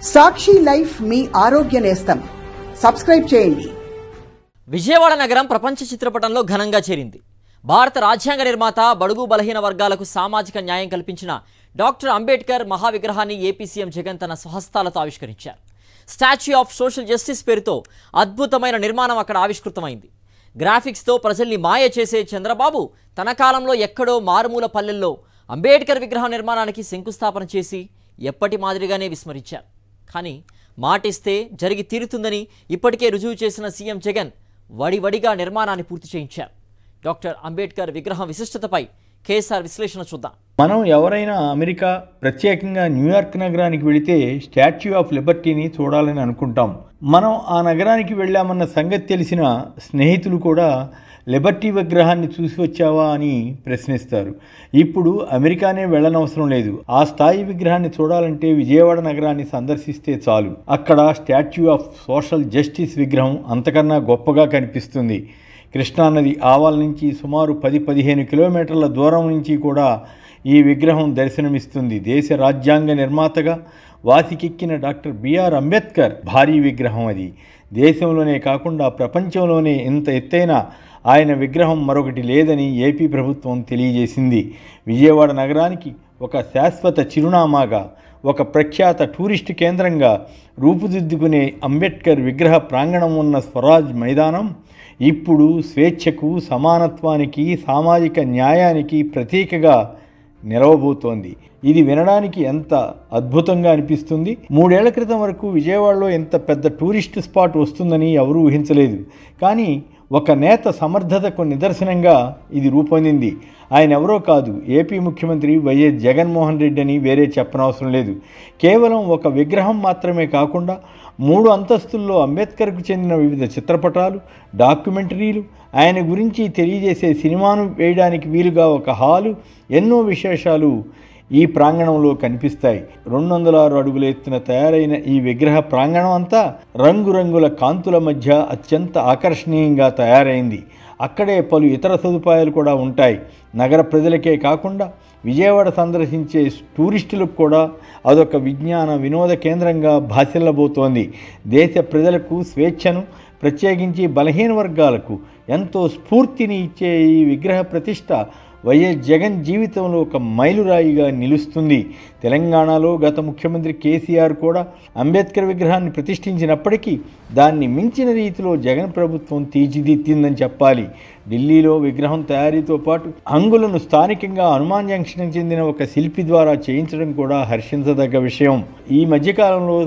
సాక్షి life మీ ఆరోగ్య నేస్తం. Subscribe చేయండి. విజయవాడ నగరం ప్రపంచ చిత్రపటంలో ఘనంగా చేరింది. భారత రాజ్యాంగ నిర్మాత, బడుగు బలహీన వర్గాలకు సామాజిక న్యాయం కల్పించిన డాక్టర్ అంబేద్కర్ మహావిగ్రహాన్ని ఏపీ సీఎం జగన్ తన స్వహస్తాలతో ఆవిష్కరించారు. స్టాచ్యూ ఆఫ్ సోషల్ జస్టిస్ పేరుతో అద్భుతమైన నిర్మాణం అక్కడ ఆవిష్కృతమైంది. గ్రాఫిక్స్తో ప్రజల్ని మాయ చేసే చంద్రబాబు తన కాలంలో ఎక్కడో మారుమూల పల్లెల్లో అంబేద్కర్ విగ్రహం నిర్మాణానికి శంకుస్థాపన చేసి ఎప్పటి మాదిరిగానే విస్మరించారు. కానీ మాటిస్తే జరిగి తీరుతుందని ఇప్పటికే రుజువు చేసిన సీఎం జగన్ వడివడిగా నిర్మాణాన్ని పూర్తి చేయించారు. డాక్టర్ అంబేద్కర్ విగ్రహం విశిష్టతపై కేఎస్ఆర్ విశ్లేషణ చూద్దాం. మనం ఎవరైనా అమెరికా, ప్రత్యేకంగా న్యూయార్క్ నగరానికి వెళితే స్టాచ్యూ ఆఫ్ లిబర్టీని చూడాలని అనుకుంటాం. మనం ఆ నగరానికి వెళ్ళామన్న సంగతి తెలిసిన స్నేహితులు కూడా లిబర్టీ విగ్రహాన్ని చూసి వచ్చావా అని ప్రశ్నిస్తారు. ఇప్పుడు అమెరికానే వెళ్ళనవసరం లేదు. ఆ స్థాయి విగ్రహాన్ని చూడాలంటే విజయవాడ నగరాన్ని సందర్శిస్తే చాలు. అక్కడ స్టాచ్యూ ఆఫ్ సోషల్ జస్టిస్ విగ్రహం అంతకన్నా గొప్పగా కనిపిస్తుంది. కృష్ణానది ఆవాల నుంచి సుమారు 10-15 కిలోమీటర్ల దూరం నుంచి కూడా ఈ విగ్రహం దర్శనమిస్తుంది. దేశ రాజ్యాంగ నిర్మాతగా వాసికెక్కిన డాక్టర్ బిఆర్ అంబేద్కర్ భారీ విగ్రహం అది. దేశంలోనే కాకుండా ప్రపంచంలోనే ఇంత ఎత్తైన ఆయన విగ్రహం మరొకటి లేదని ఏపీ ప్రభుత్వం తెలియజేసింది. విజయవాడ నగరానికి ఒక శాశ్వత చిరునామాగా, ఒక ప్రఖ్యాత టూరిస్టు కేంద్రంగా రూపుదిద్దుకునే అంబేద్కర్ విగ్రహ ప్రాంగణం ఉన్న స్వరాజ్ మైదానం ఇప్పుడు స్వేచ్ఛకు, సమానత్వానికి, సామాజిక న్యాయానికి ప్రతీకగా నిలవబోతోంది. ఇది వినడానికి ఎంత అద్భుతంగా అనిపిస్తుంది. 3 ఏళ్ల క్రితం వరకు విజయవాడలో ఎంత పెద్ద టూరిస్ట్ స్పాట్ వస్తుందని ఎవరూ ఊహించలేదు. కానీ ఒక నేత సమర్థతకు నిదర్శనంగా ఇది రూపొందింది. ఆయన ఎవరో కాదు, ఏపీ ముఖ్యమంత్రి వైఎస్ జగన్మోహన్ రెడ్డి అని వేరే చెప్పనవసరం లేదు. కేవలం ఒక విగ్రహం మాత్రమే కాకుండా 3 అంతస్తుల్లో అంబేద్కర్కు చెందిన వివిధ చిత్రపటాలు, డాక్యుమెంటరీలు, ఆయన గురించి తెలియజేసే సినిమాను వేయడానికి వీలుగా ఒక హాలు, ఎన్నో విశేషాలు ఈ ప్రాంగణంలో కనిపిస్తాయి. 206 అడుగుల ఎత్తున తయారైన ఈ విగ్రహ ప్రాంగణం అంతా రంగురంగుల కాంతుల మధ్య అత్యంత ఆకర్షణీయంగా తయారైంది. అక్కడే పలు ఇతర సదుపాయాలు కూడా ఉంటాయి. నగర ప్రజలకే కాకుండా విజయవాడ సందర్శించే టూరిస్టులకు కూడా అదొక విజ్ఞాన వినోద కేంద్రంగా భాసిల్లబోతోంది. దేశ ప్రజలకు స్వేచ్ఛను, ప్రత్యేకించి బలహీన వర్గాలకు ఎంతో స్ఫూర్తిని ఇచ్చే ఈ విగ్రహ ప్రతిష్ట వైఎస్ జగన్ జీవితంలో ఒక మైలురాయిగా నిలుస్తుంది. తెలంగాణలో గత ముఖ్యమంత్రి కేసీఆర్ కూడా అంబేద్కర్ విగ్రహాన్ని ప్రతిష్ఠించినప్పటికీ దాన్ని మించిన రీతిలో జగన్ ప్రభుత్వం తీర్చిదిద్దిందని చెప్పాలి. ఢిల్లీలో విగ్రహం తయారీతో పాటు హంగులను స్థానికంగా హనుమాన్ జంక్షన్ చెందిన ఒక శిల్పి ద్వారా చేయించడం కూడా హర్షించదగ్గ విషయం. ఈ మధ్యకాలంలో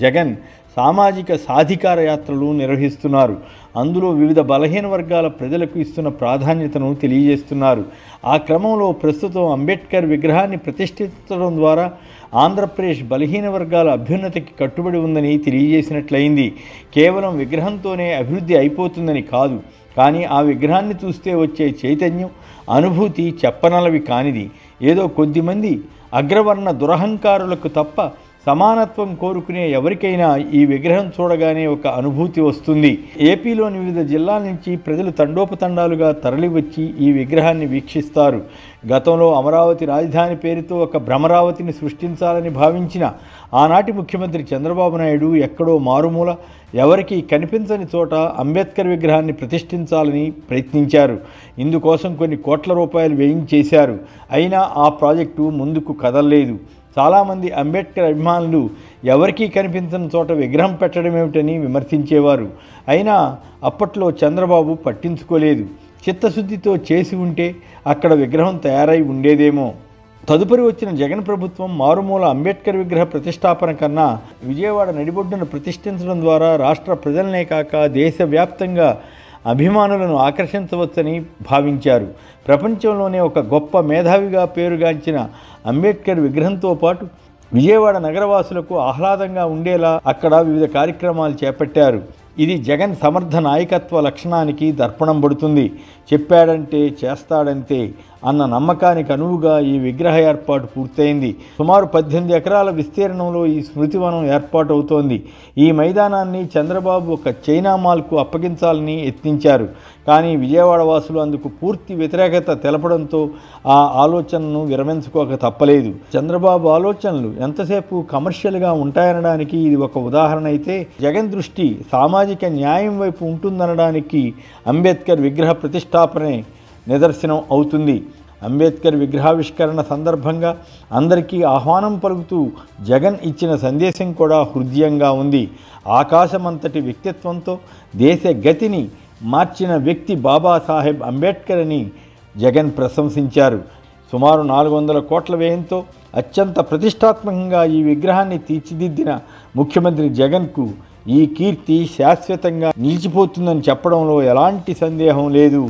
జగన్ సామాజిక సాధికార యాత్రలు నిర్వహిస్తున్నారు. అందులో వివిధ బలహీన వర్గాల ప్రజలకు ఇస్తున్న ప్రాధాన్యతను తెలియజేస్తున్నారు. ఆ క్రమంలో ప్రస్తుతం అంబేద్కర్ విగ్రహాన్ని ప్రతిష్ఠించడం ద్వారా ఆంధ్రప్రదేశ్ బలహీన వర్గాల అభ్యున్నతికి కట్టుబడి ఉందని తెలియజేసినట్లయింది. కేవలం విగ్రహంతోనే అభివృద్ధి అయిపోతుందని కాదు, కానీ ఆ విగ్రహాన్ని చూస్తే వచ్చే చైతన్యం, అనుభూతి చెప్పనలవి కానిది. ఏదో కొద్దిమంది అగ్రవర్ణ దురహంకారులకు తప్ప సమానత్వం కోరుకునే ఎవరికైనా ఈ విగ్రహం చూడగానే ఒక అనుభూతి వస్తుంది. ఏపీలోని వివిధ జిల్లాల నుంచి ప్రజలు తండోపతండాలుగా తరలివచ్చి ఈ విగ్రహాన్ని వీక్షిస్తారు. గతంలో అమరావతి రాజధాని పేరుతో ఒక భ్రమరావతిని సృష్టించాలని భావించిన ఆనాటి ముఖ్యమంత్రి చంద్రబాబు నాయుడు ఎక్కడో మారుమూల, ఎవరికీ కనిపించని చోట అంబేద్కర్ విగ్రహాన్ని ప్రతిష్ఠించాలని ప్రయత్నించారు. ఇందుకోసం కొన్ని కోట్ల రూపాయలు వేయించేశారు. అయినా ఆ ప్రాజెక్టు ముందుకు కదలలేదు. చాలామంది అంబేద్కర్ అభిమానులు ఎవరికీ కనిపించని చోట విగ్రహం పెట్టడం ఏమిటని విమర్శించేవారు. అయినా అప్పట్లో చంద్రబాబు పట్టించుకోలేదు. చిత్తశుద్ధితో చేసి ఉంటే అక్కడ విగ్రహం తయారై ఉండేదేమో. తదుపరి వచ్చిన జగన్ ప్రభుత్వం మారుమూల అంబేద్కర్ విగ్రహ ప్రతిష్టాపన కన్నా విజయవాడ నడిబొడ్డును ప్రతిష్ఠించడం ద్వారా రాష్ట్ర ప్రజలనే కాక దేశవ్యాప్తంగా అభిమానులను ఆకర్షించవచ్చని భావించారు. ప్రపంచంలోనే ఒక గొప్ప మేధావిగా పేరుగాంచిన అంబేద్కర్ విగ్రహంతో పాటు విజయవాడ నగరవాసులకు ఆహ్లాదంగా ఉండేలా అక్కడ వివిధ కార్యక్రమాలు చేపట్టారు. ఇది జగన్ సమర్థ నాయకత్వ లక్షణానికి దర్పణం పడుతుంది. చెప్పాడంటే చేస్తాడంతే. అన్న నమ్మకానికి అనువుగా ఈ విగ్రహ ఏర్పాటు పూర్తయింది. సుమారు 18 ఎకరాల విస్తీర్ణంలో ఈ స్మృతివనం ఏర్పాటు అవుతోంది. ఈ మైదానాన్ని చంద్రబాబు ఒక చైనా మాల్కు అప్పగించాలని యత్నించారు. కానీ విజయవాడ వాసులు అందుకు పూర్తి వ్యతిరేకత తెలపడంతో ఆ ఆలోచనను విరమించుకోక తప్పలేదు. చంద్రబాబు ఆలోచనలు ఎంతసేపు కమర్షియల్గా ఉంటాయనడానికి ఇది ఒక ఉదాహరణ అయితే, జగన్ దృష్టి సామాజిక న్యాయం వైపు ఉంటుందనడానికి అంబేద్కర్ విగ్రహ ప్రతిష్టాపనే నిదర్శనం అవుతుంది. అంబేద్కర్ విగ్రహావిష్కరణ సందర్భంగా అందరికీ ఆహ్వానం పలుకుతూ జగన్ ఇచ్చిన సందేశం కూడా హృదయంగా ఉంది. ఆకాశమంతటి వ్యక్తిత్వంతో దేశ గతిని మార్చిన వ్యక్తి బాబాసాహెబ్ అంబేద్కర్ అని జగన్ ప్రశంసించారు. సుమారు 400 కోట్ల వ్యయంతో అత్యంత ప్రతిష్టాత్మకంగా ఈ విగ్రహాన్ని తీర్చిదిద్దిన ముఖ్యమంత్రి జగన్కు ఈ కీర్తి శాశ్వతంగా నిలిచిపోతుందని చెప్పడంలో ఎలాంటి సందేహం లేదు.